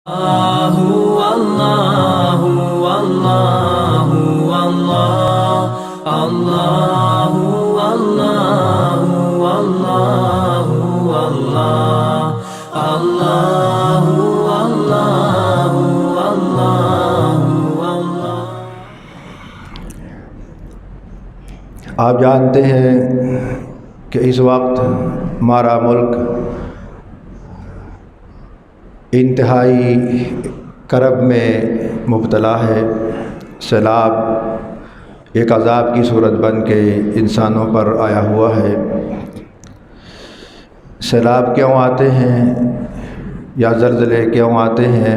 Allahu Allahu Allahu Allah Allahu Allahu Allahu Allah Allahu Allahu Allahu Allah. آپ جانتے ہیں کہ اس وقت ہمارا ملک انتہائی کرب میں مبتلا ہے. سیلاب ایک عذاب کی صورت بن کے انسانوں پر آیا ہوا ہے. سیلاب کیوں آتے ہیں یا زلزلے کیوں آتے ہیں؟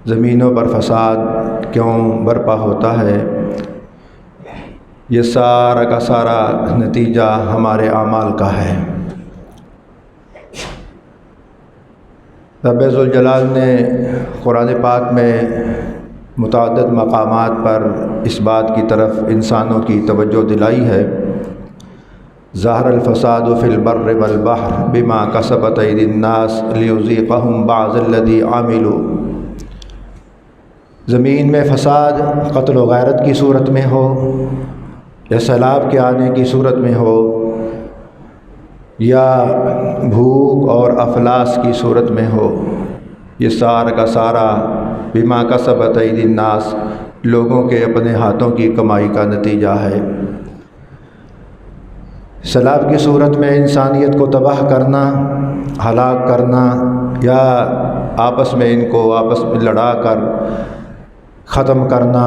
زمینوں پر فساد کیوں برپا ہوتا ہے؟ یہ سارا کا سارا نتیجہ ہمارے اعمال کا ہے. رب ذوالجلال نے قرآن پاک میں متعدد مقامات پر اس بات کی طرف انسانوں کی توجہ دلائی ہے. ظہر الفساد فی البر والبحر بما کسبت ایدی الناس لیذیقہم بعض الذی عملوا. زمین میں فساد قتل و غارت کی صورت میں ہو یا سیلاب کے آنے کی صورت میں ہو یا بھوک اور افلاس کی صورت میں ہو، یہ سارا کا سارا بما کسبت ایدی الناس لوگوں کے اپنے ہاتھوں کی کمائی کا نتیجہ ہے. سیلاب کی صورت میں انسانیت کو تباہ کرنا، ہلاک کرنا یا آپس میں ان کو آپس میں لڑا کر ختم کرنا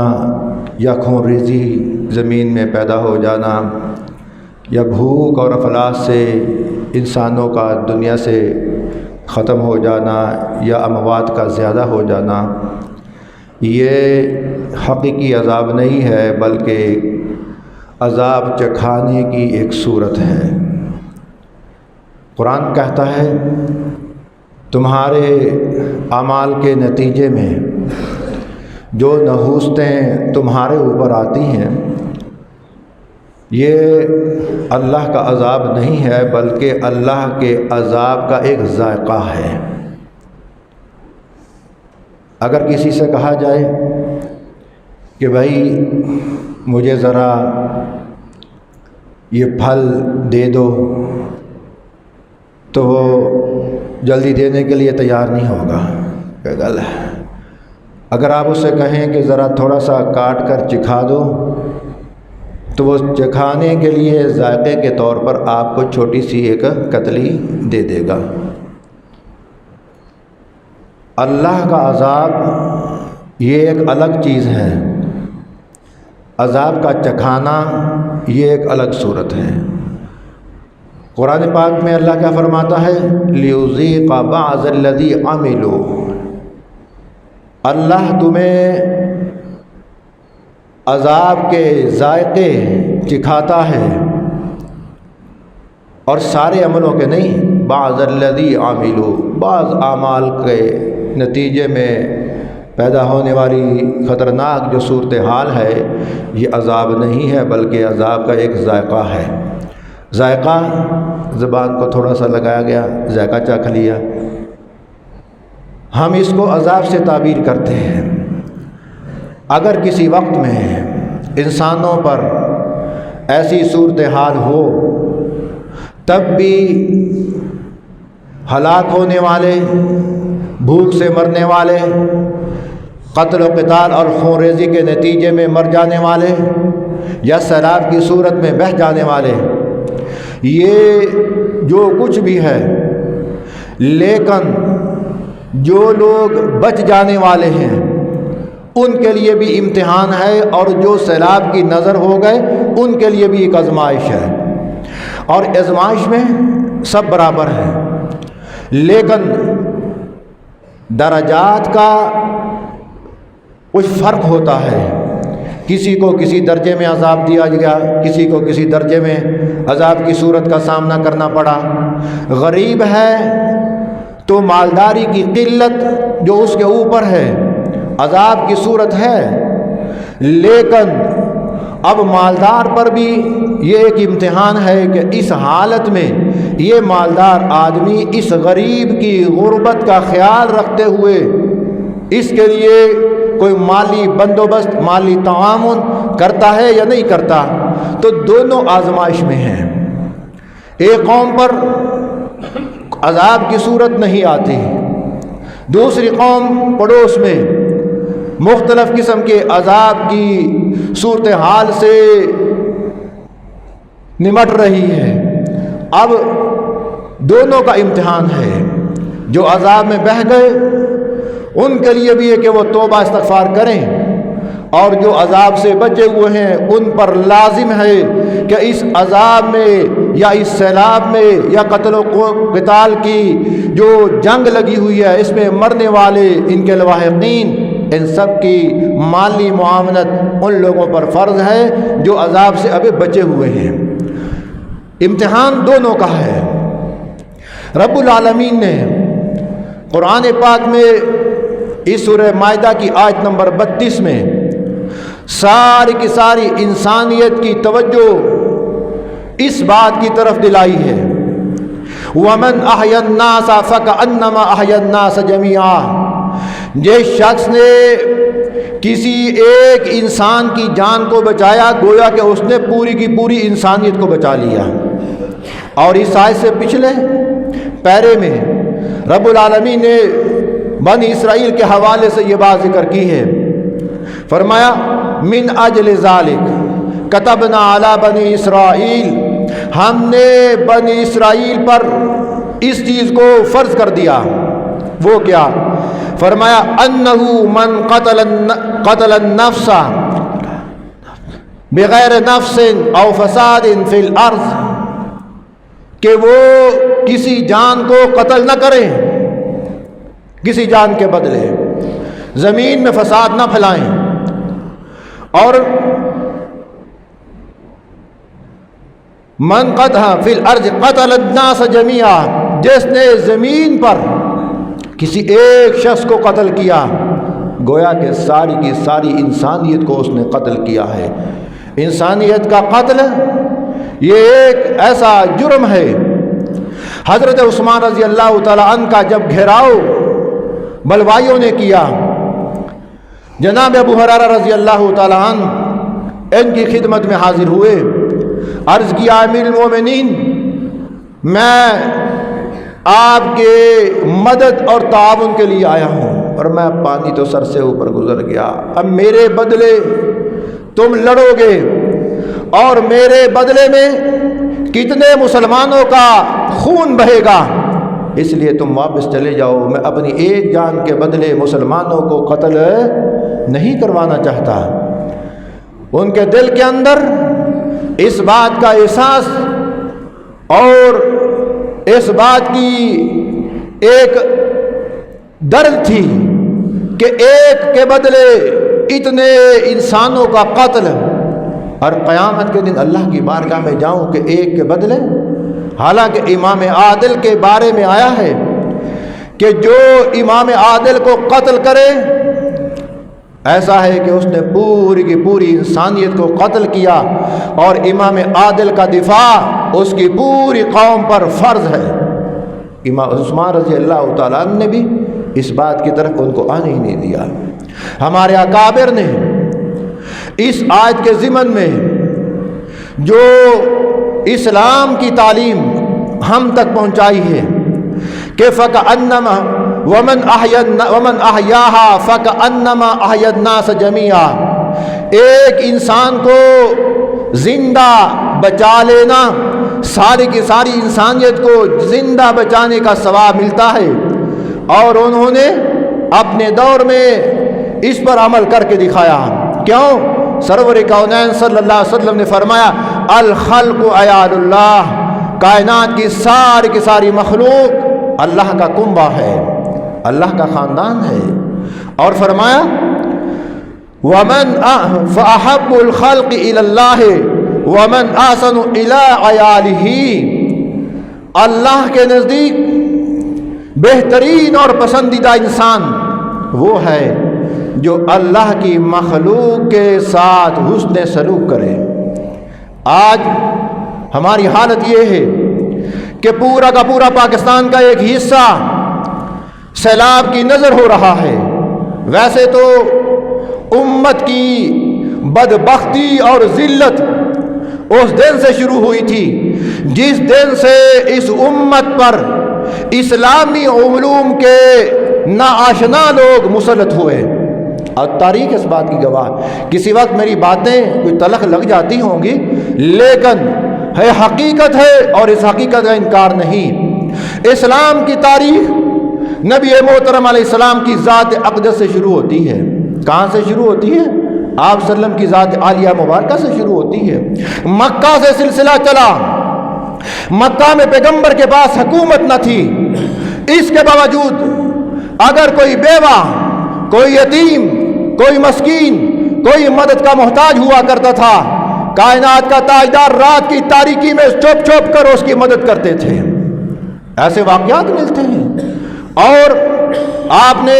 یا خون ریزی زمین میں پیدا ہو جانا یا بھوک اور افلاس سے انسانوں کا دنیا سے ختم ہو جانا یا اموات کا زیادہ ہو جانا، یہ حقیقی عذاب نہیں ہے بلکہ عذاب چکھانے کی ایک صورت ہے. قرآن کہتا ہے تمہارے اعمال کے نتیجے میں جو نحوستیں تمہارے اوپر آتی ہیں یہ اللہ کا عذاب نہیں ہے بلکہ اللہ کے عذاب کا ایک ذائقہ ہے. اگر کسی سے کہا جائے کہ بھائی مجھے ذرا یہ پھل دے دو تو وہ جلدی دینے کے لیے تیار نہیں ہوگا. غلط ہے. اگر آپ اس سے کہیں کہ ذرا تھوڑا سا کاٹ کر چکھا دو تو وہ چکھانے کے لیے ذائقے کے طور پر آپ کو چھوٹی سی ایک کتلی دے دے گا. اللہ کا عذاب یہ ایک الگ چیز ہے. عذاب کا چکھانا یہ ایک الگ صورت ہے. قرآن پاک میں اللہ کیا فرماتا ہے؟ لیذیق بعض الذی عملوا. اللہ تمہیں عذاب کے ذائقے چکھاتا ہے اور سارے عملوں کے نہیں. بعض الذی عملوا، بعض اعمال کے نتیجے میں پیدا ہونے والی خطرناک جو صورتحال ہے یہ عذاب نہیں ہے بلکہ عذاب کا ایک ذائقہ ہے. ذائقہ زبان کو تھوڑا سا لگایا گیا، ذائقہ چکھ لیا. ہم اس کو عذاب سے تعبیر کرتے ہیں. اگر کسی وقت میں انسانوں پر ایسی صورتحال ہو تب بھی ہلاک ہونے والے، بھوک سے مرنے والے، قتل و قتال اور خون ریزی کے نتیجے میں مر جانے والے یا سیلاب کی صورت میں بہہ جانے والے، یہ جو کچھ بھی ہے، لیکن جو لوگ بچ جانے والے ہیں ان کے لیے بھی امتحان ہے اور جو سیلاب کی نظر ہو گئے ان کے لیے بھی ایک آزمائش ہے. اور آزمائش میں سب برابر ہیں لیکن درجات کا کچھ فرق ہوتا ہے. کسی کو کسی درجے میں عذاب دیا گیا، کسی کو کسی درجے میں عذاب کی صورت کا سامنا کرنا پڑا. غریب ہے تو مالداری کی قلت جو اس کے اوپر ہے عذاب کی صورت ہے، لیکن اب مالدار پر بھی یہ ایک امتحان ہے کہ اس حالت میں یہ مالدار آدمی اس غریب کی غربت کا خیال رکھتے ہوئے اس کے لیے کوئی مالی بندوبست، مالی تعاون کرتا ہے یا نہیں کرتا. تو دونوں آزمائش میں ہیں. ایک قوم پر عذاب کی صورت نہیں آتی، دوسری قوم پڑوس میں مختلف قسم کے عذاب کی صورتحال سے نمٹ رہی ہے. اب دونوں کا امتحان ہے. جو عذاب میں بہہ گئے ان کے لیے بھی ہے کہ وہ توبہ استغفار کریں، اور جو عذاب سے بچے ہوئے ہیں ان پر لازم ہے کہ اس عذاب میں یا اس سیلاب میں یا قتل و قتال کی جو جنگ لگی ہوئی ہے اس میں مرنے والے، ان کے لواحقین، ان سب کی مالی معاونت ان لوگوں پر فرض ہے جو عذاب سے ابھی بچے ہوئے ہیں. امتحان دونوں کا ہے. رب العالمین نے قرآن پاک میں اس سورہ مائدہ کی آیت نمبر 32 میں ساری کی ساری انسانیت کی توجہ اس بات کی طرف دلائی ہے، وَمَنْ أَحْيَا النَّاسَ فَكَأَنَّمَا أَحْيَا النَّاسَ جَمِيعًا. جس شخص نے کسی ایک انسان کی جان کو بچایا گویا کہ اس نے پوری کی پوری انسانیت کو بچا لیا. اور اس آیت سے پچھلے پیرے میں رب العالمین نے بنی اسرائیل کے حوالے سے یہ بات ذکر کی ہے. فرمایا من اجل ذالک کتبنا علی بنی اسرائیل، ہم نے بنی اسرائیل پر اس چیز کو فرض کر دیا. وہ کیا؟ فرمایا انہو من قتل النفس بغیر نفس او فساد فی الارض، کہ وہ کسی جان کو قتل نہ کریں، کسی جان کے بدلے زمین میں فساد نہ پھیلائیں. اور من قتل فی الارض قتل الناس جميعا، جس نے زمین پر کسی ایک شخص کو قتل کیا گویا کہ ساری کی ساری انسانیت کو اس نے قتل کیا ہے. انسانیت کا قتل یہ ایک ایسا جرم ہے. حضرت عثمان رضی اللہ تعالی عنہ کا جب گھیراؤ بلوائیوں نے کیا، جناب ابو ہریرہ رضی اللہ تعالی عنہ ان کی خدمت میں حاضر ہوئے. عرض کیا امیر المومنین، میں آپ کے مدد اور تعاون کے لیے آیا ہوں، اور میں پانی تو سر سے اوپر گزر گیا، اب میرے بدلے تم لڑو گے اور میرے بدلے میں کتنے مسلمانوں کا خون بہے گا، اس لیے تم واپس چلے جاؤ. میں اپنی ایک جان کے بدلے مسلمانوں کو قتل نہیں کروانا چاہتا. ان کے دل کے اندر اس بات کا احساس اور اس بات کی ایک درد تھی کہ ایک کے بدلے اتنے انسانوں کا قتل، اور قیامت کے دن اللہ کی بارگاہ میں جاؤں کہ ایک کے بدلے. حالانکہ امام عادل کے بارے میں آیا ہے کہ جو امام عادل کو قتل کرے ایسا ہے کہ اس نے پوری کی پوری انسانیت کو قتل کیا، اور امام عادل کا دفاع اس کی پوری قوم پر فرض ہے. امام عثمان رضی اللہ تعالیٰ عنہ نے بھی اس بات کی طرف ان کو آنے ہی نہیں دیا. ہمارے اکابر نے اس آیت کے ضمن میں جو اسلام کی تعلیم ہم تک پہنچائی ہے کہ فَكَأَنَّمَا وَمَنْ أَحْيَاهَا فَكَأَنَّمَا أَحْيَا النَّاسَ جَمِيعًا، ایک انسان کو زندہ بچا لینا ساری کی ساری انسانیت کو زندہ بچانے کا ثواب ملتا ہے. اور انہوں نے اپنے دور میں اس پر عمل کر کے دکھایا. کیوں؟ سرور کونین صلی اللہ علیہ وسلم نے فرمایا الخلق عیال اللہ، کائنات کی ساری مخلوق اللہ کا کنبہ ہے، اللہ کا خاندان ہے. اور فرمایا وَمَنْ فَأَحَبُّ الْخَلْقِ إِلَى اللَّهِ وَمَنْ أَحْسَنُ إِلَىٰ عَيَالِهِ، اللہ کے نزدیک بہترین اور پسندیدہ انسان وہ ہے جو اللہ کی مخلوق کے ساتھ حسن سلوک کرے۔ آج ہماری حالت یہ ہے کہ پورا کا پورا پاکستان کا ایک حصہ سیلاب کی نظر ہو رہا ہے۔ ویسے تو امت کی بدبختی اور ذلت اس دن سے شروع ہوئی تھی جس دن سے اس امت پر اسلامی علوم کے ناآشنا لوگ مسلط ہوئے، اور تاریخ اس بات کی گواہ۔ کسی وقت میری باتیں کوئی تلخ لگ جاتی ہوں گی، لیکن ہے حقیقت ہے، اور اس حقیقت کا انکار نہیں۔ اسلام کی تاریخ نبی محترم علیہ السلام کی ذات اقدس سے شروع ہوتی ہے۔ کہاں سے شروع ہوتی ہے؟ آپ صلی اللہ علیہ وسلم کی ذات عالیہ مبارکہ سے شروع ہوتی ہے۔ مکہ سے سلسلہ چلا۔ مکہ میں پیغمبر کے پاس حکومت نہ تھی، اس کے باوجود اگر کوئی بیوہ، کوئی یتیم، کوئی مسکین، کوئی مدد کا محتاج ہوا کرتا تھا، کائنات کا تاجدار رات کی تاریکی میں چھپ چھپ کر اس کی مدد کرتے تھے۔ ایسے واقعات ملتے ہیں۔ اور آپ نے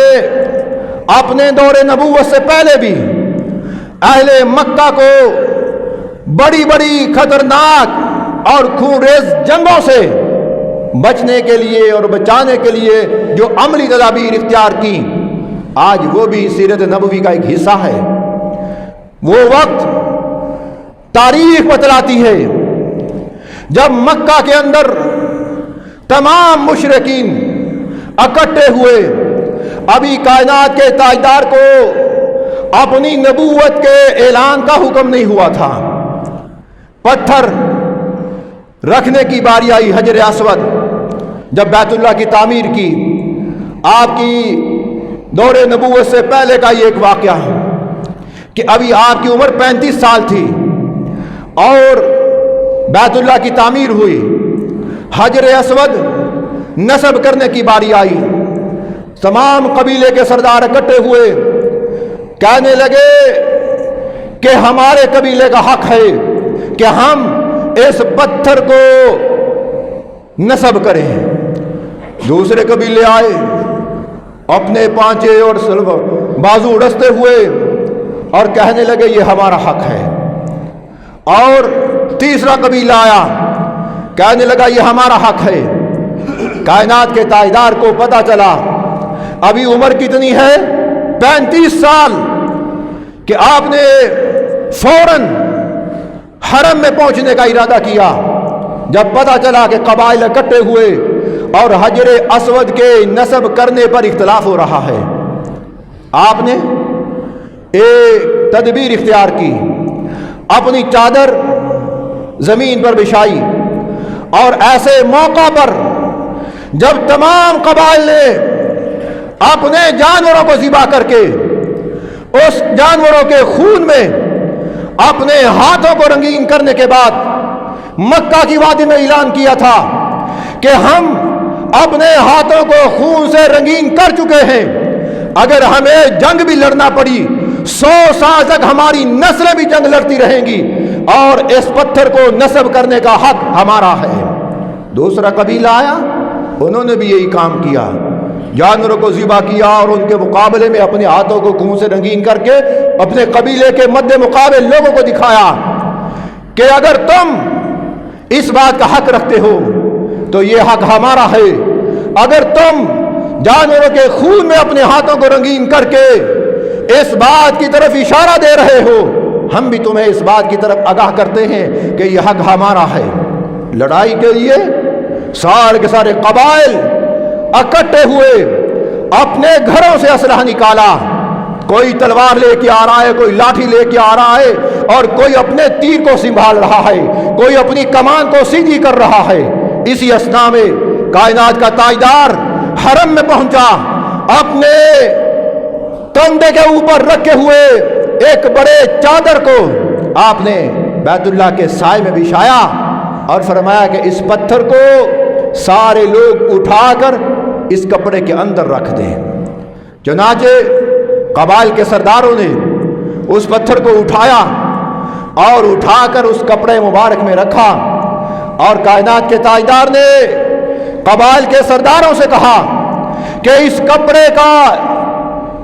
اپنے دور نبوت سے پہلے بھی اہل مکہ کو بڑی بڑی خطرناک اور خونریز جنگوں سے بچنے کے لیے اور بچانے کے لیے جو عملی تدابیر اختیار کی، آج وہ بھی سیرت نبوی کا ایک حصہ ہے۔ وہ وقت تاریخ بتلاتی ہے جب مکہ کے اندر تمام مشرکین اکٹھے ہوئے، ابھی کائنات کے تاجدار کو اپنی نبوت کے اعلان کا حکم نہیں ہوا تھا۔ پتھر رکھنے کی باری آئی، حجر اسود جب بیت اللہ کی تعمیر کی۔ آپ کی دور نبوت سے پہلے کا یہ ایک واقعہ ہے کہ ابھی آپ کی عمر 35 سال تھی اور بیت اللہ کی تعمیر ہوئی، حجر اسود نصب کرنے کی باری آئی۔ تمام قبیلے کے سردار اکٹھے ہوئے، کہنے لگے کہ ہمارے قبیلے کا حق ہے کہ ہم اس پتھر کو نصب کریں۔ دوسرے قبیلے آئے اپنے پانچے اور بازو اڑستے ہوئے اور کہنے لگے یہ ہمارا حق ہے۔ اور تیسرا قبیلہ آیا، کہنے لگا یہ ہمارا حق ہے۔ کائنات کے تاجدار کو پتہ چلا ابھی عمر کتنی ہے، 35 سال، کہ آپ نے فوراً حرم میں پہنچنے کا ارادہ کیا۔ جب پتہ چلا کہ قبائل اکٹھے ہوئے اور حجر اسود کے نصب کرنے پر اختلاف ہو رہا ہے، آپ نے ایک تدبیر اختیار کی، اپنی چادر زمین پر بچھائی، اور ایسے موقع پر جب تمام قبائل نے اپنے جانوروں کو ذبح کر کے اس جانوروں کے خون میں اپنے ہاتھوں کو رنگین کرنے کے بعد مکہ کی وادی میں اعلان کیا تھا کہ ہم اپنے ہاتھوں کو خون سے رنگین کر چکے ہیں، اگر ہمیں جنگ بھی لڑنا پڑی 100 سال تک ہماری نسلیں بھی جنگ لڑتی رہیں گی، اور اس پتھر کو نصب کرنے کا حق ہمارا ہے۔ دوسرا قبیلہ آیا، انہوں نے بھی یہی کام کیا، جانوروں کو ذبح کیا اور ان کے مقابلے میں اپنے ہاتھوں کو خون سے رنگین کر کے اپنے قبیلے کے مد مقابل لوگوں کو دکھایا کہ اگر تم اس بات کا حق رکھتے ہو تو یہ حق ہمارا ہے، اگر تم جانوروں کے خون میں اپنے ہاتھوں کو رنگین کر کے اس بات کی طرف اشارہ دے رہے ہو، ہم بھی تمہیں اس بات کی طرف آگاہ کرتے ہیں کہ یہ حق ہمارا ہے۔ لڑائی کے لیے سارے کے سارے قبائل اکٹھے ہوئے، اپنے گھروں سے اسلحہ نکالا، کوئی تلوار لے کے آ رہا ہے، کوئی لاٹھی لے کے آ رہا ہے، اور کوئی اپنے تیر کو سنبھال رہا ہے، کوئی اپنی کمان کو سیدھی کر رہا ہے۔ اسی اثنا میں کائنات کا تاجدار حرم میں پہنچا، اپنے کندھے کے اوپر رکھے ہوئے ایک بڑے چادر کو آپ نے بیت اللہ کے سائے میں بچھایا اور فرمایا کہ اس پتھر کو سارے لوگ اٹھا کر اس کپڑے کے اندر رکھ دیں۔ چنانچہ قبائل کے سرداروں نے اس پتھر کو اٹھایا اور اٹھا کر اس کپڑے مبارک میں رکھا، اور کائنات کے تاجدار نے قبائل کے سرداروں سے کہا کہ اس کپڑے کا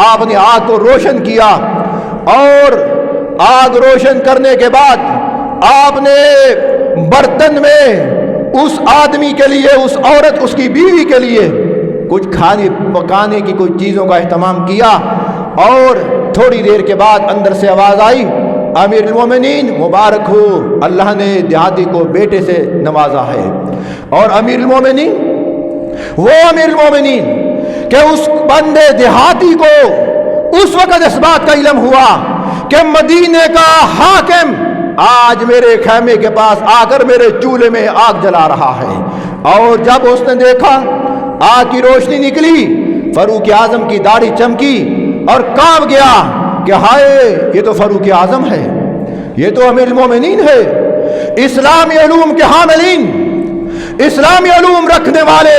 آپ نے آگ کو روشن کیا، اور آگ روشن کرنے کے بعد آپ نے برتن میں اس آدمی کے لیے، اس عورت، اس کی بیوی کے لیے کچھ کھانے پکانے کی کچھ چیزوں کا اہتمام کیا، اور تھوڑی دیر کے بعد اندر سے آواز آئی، امیر المومنین مبارک ہو، اللہ نے دیہاتی کو بیٹے سے نوازا ہے۔ اور امیر المومنین، وہ امیر المومنین کہ اس بندے دیہاتی کو اس وقت اس بات کا علم ہوا کہ مدینے کا حاکم آج میرے خیمے کے پاس آ کر میرے چولہے میں آگ جلا رہا ہے، اور جب اس نے دیکھا آگ کی روشنی نکلی، فاروق اعظم کی داڑھی چمکی اور کانپ گیا کہ ہائے، یہ تو فاروق اعظم ہے، یہ تو امیر المومنین ہے۔ اسلامی علوم کے حاملین، اسلامی علوم رکھنے والے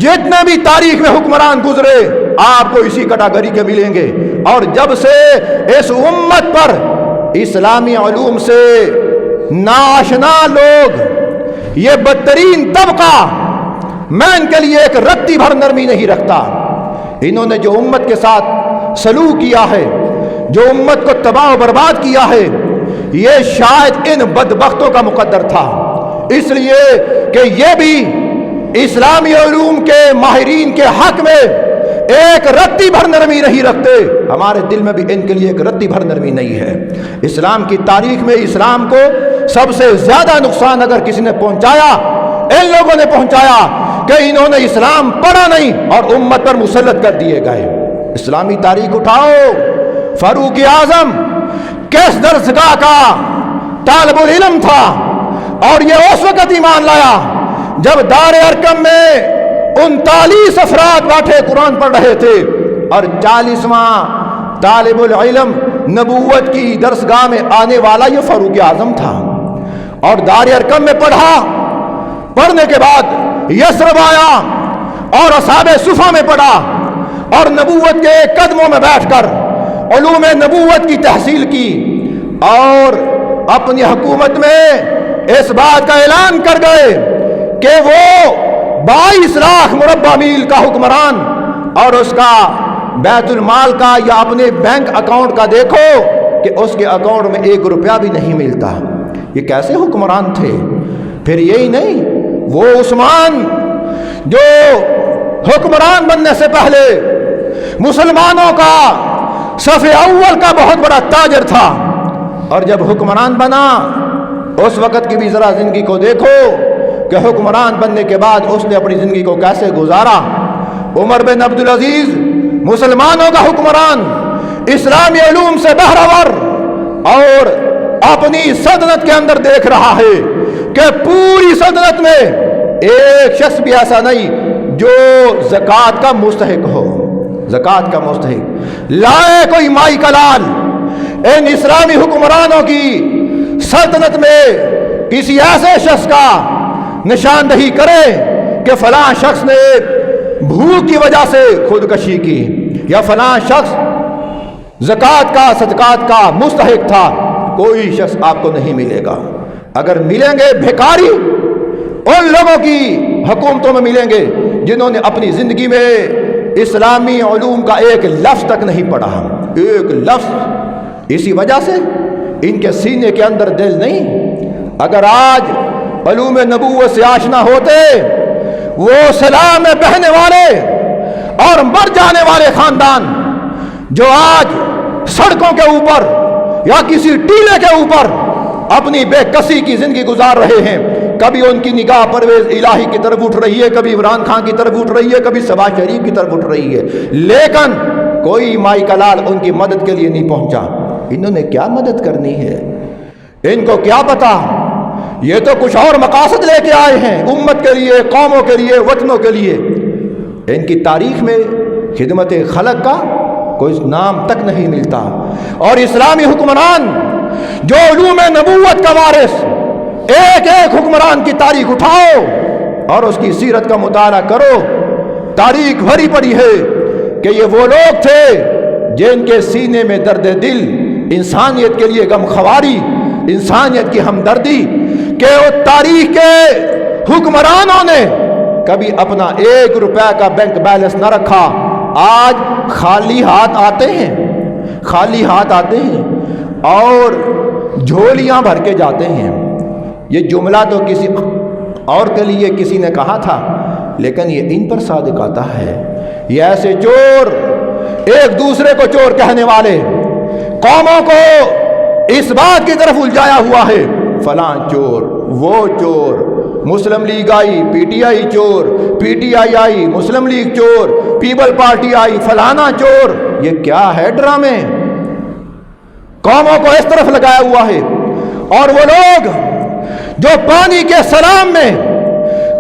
جتنے بھی تاریخ میں حکمران گزرے آپ کو اسی کیٹیگری کے ملیں گے، اور جب سے اس امت پر اسلامی علوم سے ناآشنا لوگ، یہ بدترین طبقہ، میں ان کے لیے ایک رتی بھر نرمی نہیں رکھتا، انہوں نے جو امت کے ساتھ سلوک کیا ہے، جو امت کو تباہ و برباد کیا ہے، یہ شاید ان بدبختوں کا مقدر تھا، اس لیے کہ یہ بھی اسلامی علوم کے ماہرین کے حق میں ایک رتی بھر نرمی نہیں رکھتے۔ ہمارے دل میں بھی ان کے لیے ایک رتی بھر نرمی نہیں ہے۔ اسلام کی تاریخ میں اسلام کو سب سے زیادہ نقصان اگر کسی نے پہنچایا، ان لوگوں نے پہنچایا کہ انہوں نے اسلام پڑھا نہیں اور امت پر مسلط کر دیے گئے۔ اسلامی تاریخ اٹھاؤ، فاروق اعظم کس درسگاہ کا طالب العلم تھا، اور یہ اس وقت ایمان لایا جب دار ارقم میں 39 افراد بیٹھے قرآن پڑھ رہے تھے، اور 40واں طالب العلم نبوت کی درسگاہ میں آنے والا یہ فاروق اعظم تھا، اور دار ارقم میں پڑھا، پڑھنے کے بعد یثرب آیا اور اصحاب صفہ میں پڑھا، اور نبوت کے قدموں میں بیٹھ کر علوم نبوت کی تحصیل کی، اور اپنی حکومت میں اس بات کا اعلان کر گئے کہ وہ 22 لاکھ مربع میل کا حکمران، اور اس کا بیت المال کا یا اپنے بینک اکاؤنٹ کا دیکھو کہ اس کے اکاؤنٹ میں 1 روپیہ بھی نہیں ملتا۔ یہ کیسے حکمران تھے؟ پھر یہی نہیں، وہ عثمان جو حکمران بننے سے پہلے مسلمانوں کا صف اول کا بہت بڑا تاجر تھا، اور جب حکمران بنا اس وقت کی بھی ذرا زندگی کو دیکھو کہ حکمران بننے کے بعد اس نے اپنی زندگی کو کیسے گزارا۔ عمر بن عبدالعزیز مسلمانوں کا حکمران، اسلامی علوم سے بہرور، اور اپنی سلطنت کے اندر دیکھ رہا ہے کہ پوری سلطنت میں ایک شخص بھی ایسا نہیں جو زکوٰۃ کا مستحق ہو، زکوٰۃ کا مستحق لائے کوئی مائی کا لال۔ ان اسلامی حکمرانوں کی سلطنت میں کسی ایسے شخص کا نشاندہی کرے کہ فلاں شخص نے بھوک کی وجہ سے خودکشی کی، یا فلاں شخص زکوٰۃ کا صدقات کا مستحق تھا، کوئی شخص آپ کو نہیں ملے گا۔ اگر ملیں گے بھیکاری ان لوگوں کی حکومتوں میں ملیں گے جنہوں نے اپنی زندگی میں اسلامی علوم کا ایک لفظ تک نہیں پڑھا، ایک لفظ۔ اسی وجہ سے ان کے سینے کے اندر دل نہیں۔ اگر آج علوم نبوت سے آشنا ہوتے، وہ سلام میں بہنے والے اور مر جانے والے خاندان جو آج سڑکوں کے اوپر یا کسی ٹیلے کے اوپر اپنی بے کسی کی زندگی گزار رہے ہیں، کبھی ان کی نگاہ پرویز الہی کی طرف اٹھ رہی ہے، کبھی عمران خان کی طرف اٹھ رہی ہے، کبھی شہباز شریف کی طرف اٹھ رہی ہے، لیکن کوئی مائی کا لال ان کی مدد کے لیے نہیں پہنچا۔ انہوں نے کیا مدد کرنی ہے؟ ان کو کیا پتا؟ یہ تو کچھ اور مقاصد لے کے آئے ہیں، امت کے لیے، قوموں کے لیے، وطنوں کے لیے۔ ان کی تاریخ میں خدمت خلق کا کوئی نام تک نہیں ملتا۔ اور اسلامی حکمران جو علوم نبوت کا وارث، ایک ایک حکمران کی تاریخ اٹھاؤ اور اس کی سیرت کا مطالعہ کرو، تاریخ بھری پڑی ہے کہ یہ وہ لوگ تھے جن کے سینے میں درد دل، انسانیت کے لیے غم خواری، انسانیت کی ہمدردی، کہ وہ تاریخ کے حکمرانوں نے کبھی اپنا 1 روپے کا بینک بیلنس نہ رکھا، آج خالی ہاتھ آتے ہیں اور جھولیاں بھر کے جاتے ہیں۔ یہ جملہ تو کسی اور کے لیے کسی نے کہا تھا، لیکن یہ ان پر صادق آتا ہے۔ یہ ایسے چور، ایک دوسرے کو چور کہنے والے، قوموں کو اس بات کی طرف الجھایا ہوا ہے، فلاں چور، وہ چور، مسلم league I, P T I چور، P T I I, Muslim league چور، پیپل پارٹی آئی، فلانا چور۔ یہ کیا ہے ڈرامے؟ قوموں کو اس طرف لگایا ہوا ہے۔ اور وہ لوگ جو پانی کے سلام میں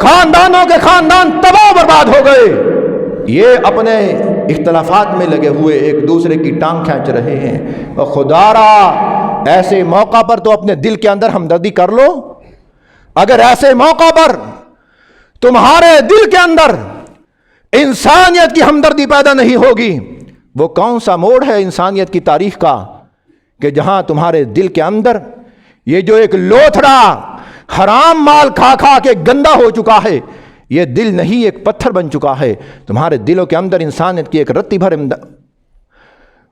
خاندانوں کے خاندان تباہ برباد ہو گئے، یہ اپنے اختلافات میں لگے ہوئے ایک دوسرے کی ٹانگ کھینچ رہے ہیں۔ اور خدا را ایسے موقع پر تو اپنے دل کے اندر ہمدردی کر لو۔ اگر ایسے موقع پر تمہارے دل کے اندر انسانیت کی ہمدردی پیدا نہیں ہوگی، وہ کون سا موڑ ہے انسانیت کی تاریخ کا کہ جہاں تمہارے دل کے اندر یہ جو ایک لوتھڑا حرام مال کھا کھا کے گندا ہو چکا ہے، یہ دل نہیں ایک پتھر بن چکا ہے۔ تمہارے دلوں کے اندر انسانیت کی ایک رتی بھر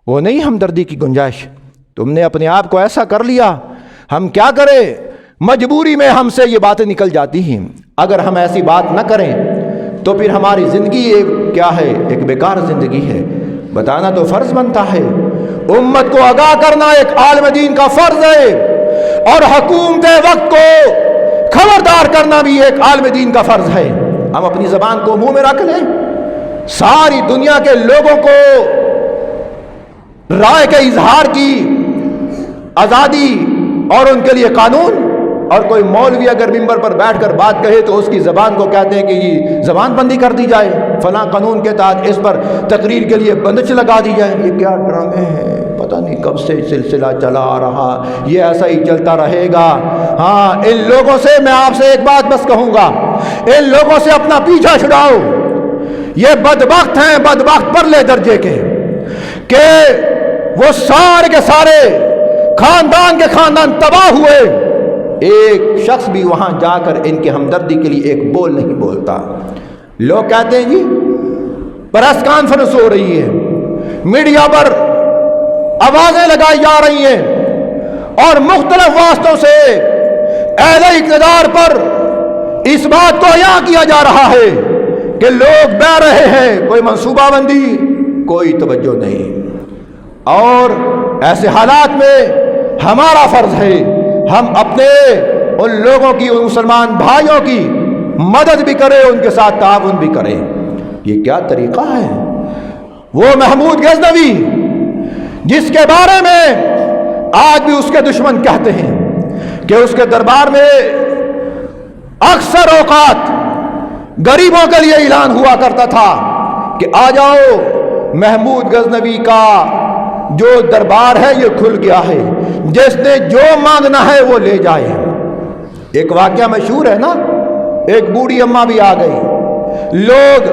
وہ نہیں ہمدردی کی گنجائش۔ تم نے اپنے آپ کو ایسا کر لیا، ہم کیا کریں؟ مجبوری میں ہم سے یہ باتیں نکل جاتی ہیں۔ اگر ہم ایسی بات نہ کریں تو پھر ہماری زندگی کیا ہے؟ ایک بیکار زندگی ہے۔ بتانا تو فرض بنتا ہے، امت کو آگاہ کرنا ایک عالم دین کا فرض ہے، اور حکومت وقت کو خبردار کرنا بھی ایک عالم دین کا فرض ہے۔ ہم اپنی زبان کو منہ میں رکھ لیں، ساری دنیا کے لوگوں کو رائے کے اظہار کی آزادی اور ان کے لیے قانون، اور کوئی مولوی اگر ممبر پر بیٹھ کر بات کہے تو اس کی زبان کو کہتے ہیں کہ یہ زبان بندی کر دی جائے، فلاں قانون کے تحت اس پر تقریر کے لیے بندش لگا دی جائے۔ یہ کیا ڈرامے ہیں؟ پتہ نہیں کب سے سلسلہ چلا آ رہا، یہ ایسا ہی چلتا رہے گا۔ ہاں، ان لوگوں سے میں آپ سے ایک بات بس کہوں گا، ان لوگوں سے اپنا پیچھا چھڑاؤ۔ یہ بدبخت ہیں، بدبخت پرلے درجے کے، کہ وہ سارے کے سارے خاندان کے خاندان تباہ ہوئے، ایک شخص بھی وہاں جا کر ان کی ہمدردی کے لیے ایک بول نہیں بولتا۔ لوگ کہتے ہیں جی پریس کانفرنس ہو رہی ہے، میڈیا پر آوازیں لگائی جا رہی ہیں، اور مختلف واسطوں سے اہل اقتدار پر اس بات کو عیاں کیا جا رہا ہے کہ لوگ بہ رہے ہیں، کوئی منصوبہ بندی، کوئی توجہ نہیں۔ اور ایسے حالات میں ہمارا فرض ہے ہم اپنے ان لوگوں کی، ان مسلمان بھائیوں کی مدد بھی کریں، ان کے ساتھ تعاون بھی کریں۔ یہ کیا طریقہ ہے؟ وہ محمود غزنوی جس کے بارے میں آج بھی اس کے دشمن کہتے ہیں کہ اس کے دربار میں اکثر اوقات غریبوں کے لیے اعلان ہوا کرتا تھا کہ آ جاؤ، محمود غزنوی کا جو دربار ہے یہ کھل گیا ہے، جس نے جو مانگنا ہے وہ لے جائے۔ ایک واقعہ مشہور ہے نا، ایک بوڑھی اماں بھی آ گئی، لوگ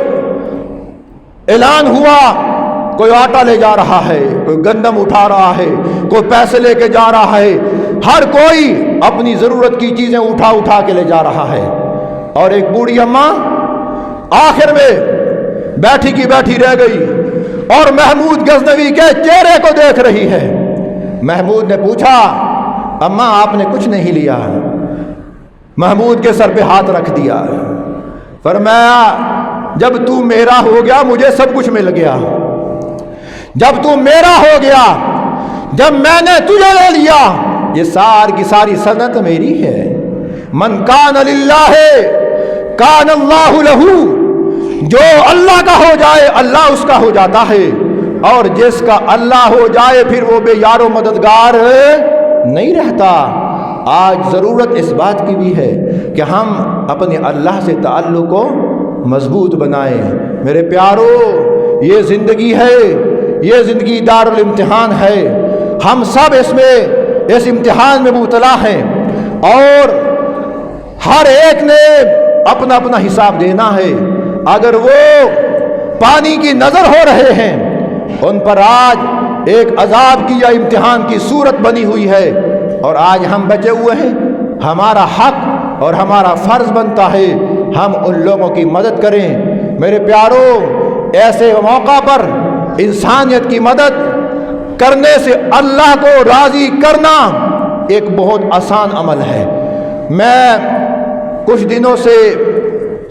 اعلان ہوا، کوئی آٹا لے جا رہا ہے، کوئی گندم اٹھا رہا ہے، کوئی پیسے لے کے جا رہا ہے، ہر کوئی اپنی ضرورت کی چیزیں اٹھا اٹھا کے لے جا رہا ہے۔ اور ایک بوڑھی اماں آخر میں بیٹھی کی بیٹھی رہ گئی اور محمود غزنوی کے چہرے کو دیکھ رہی ہے۔ محمود نے پوچھا، اماں آپ نے کچھ نہیں لیا؟ محمود کے سر پہ ہاتھ رکھ دیا، فرمایا جب تو میرا ہو گیا مجھے سب کچھ مل گیا، جب تو میرا ہو گیا، جب میں نے تجھے لے لیا، یہ ساری کی ساری سنت میری ہے۔ من کان للہ کان اللہ لہو، جو اللہ کا ہو جائے اللہ اس کا ہو جاتا ہے، اور جس کا اللہ ہو جائے پھر وہ بے یار و مددگار نہیں رہتا۔ آج ضرورت اس بات کی بھی ہے کہ ہم اپنے اللہ سے تعلق کو مضبوط بنائیں۔ میرے پیارو، یہ زندگی ہے، یہ زندگی دار الامتحان ہے، ہم سب اس امتحان میں مبتلا ہیں، اور ہر ایک نے اپنا اپنا حساب دینا ہے۔ اگر وہ پانی کی نظر ہو رہے ہیں، ان پر آج ایک عذاب کی یا امتحان کی صورت بنی ہوئی ہے، اور آج ہم بچے ہوئے ہیں، ہمارا حق اور ہمارا فرض بنتا ہے ہم ان لوگوں کی مدد کریں۔ میرے پیارو، ایسے موقع پر انسانیت کی مدد کرنے سے اللہ کو راضی کرنا ایک بہت آسان عمل ہے۔ میں کچھ دنوں سے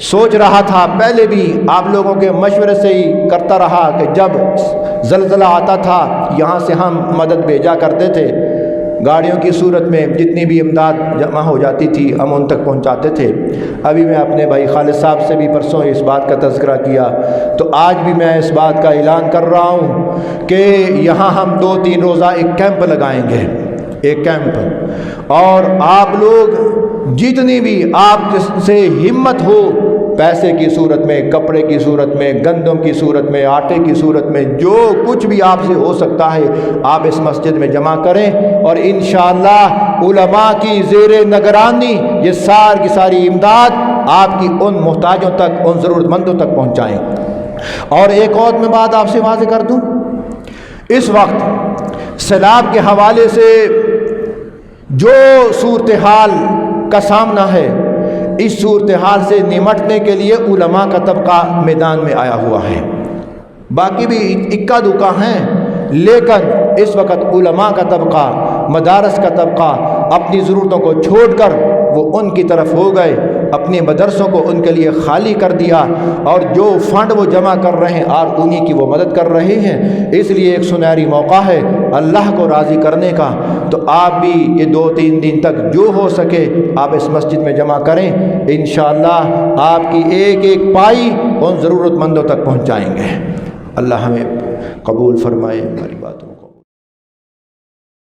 سوچ رہا تھا، پہلے بھی آپ لوگوں کے مشورے سے ہی کرتا رہا کہ جب زلزلہ آتا تھا یہاں سے ہم مدد بھیجا کرتے تھے، گاڑیوں کی صورت میں جتنی بھی امداد جمع ہو جاتی تھی ہم ان تک پہنچاتے تھے۔ ابھی میں اپنے بھائی خالد صاحب سے بھی پرسوں اس بات کا تذکرہ کیا، تو آج بھی میں اس بات کا اعلان کر رہا ہوں کہ یہاں ہم 2-3 روزہ ایک کیمپ لگائیں گے، ایک کیمپ، اور آپ لوگ جتنی بھی آپ سے ہمت ہو، پیسے کی صورت میں، کپڑے کی صورت میں، گندم کی صورت میں، آٹے کی صورت میں، جو کچھ بھی آپ سے ہو سکتا ہے آپ اس مسجد میں جمع کریں، اور انشاءاللہ علماء کی زیر نگرانی یہ کی ساری امداد آپ کی ان محتاجوں تک، ان ضرورت مندوں تک پہنچائیں۔ اور ایک اور میں بات آپ سے واضح کر دوں، اس وقت سیلاب کے حوالے سے جو صورتحال کا سامنا ہے، اس صورتحال سے نمٹنے کے لیے علماء کا طبقہ میدان میں آیا ہوا ہے۔ باقی بھی اکا دکا ہیں، لیکن اس وقت علماء کا طبقہ، مدارس کا طبقہ اپنی ضرورتوں کو چھوڑ کر وہ ان کی طرف ہو گئے، اپنے مدرسوں کو ان کے لیے خالی کر دیا، اور جو فنڈ وہ جمع کر رہے ہیں اور انہی کی وہ مدد کر رہے ہیں۔ اس لیے ایک سنہری موقع ہے اللہ کو راضی کرنے کا، تو آپ بھی یہ 2-3 دن تک جو ہو سکے آپ اس مسجد میں جمع کریں، انشاءاللہ آپ کی ایک ایک پائی ان ضرورت مندوں تک پہنچائیں گے۔ اللہ ہمیں قبول فرمائے ہماری بات۔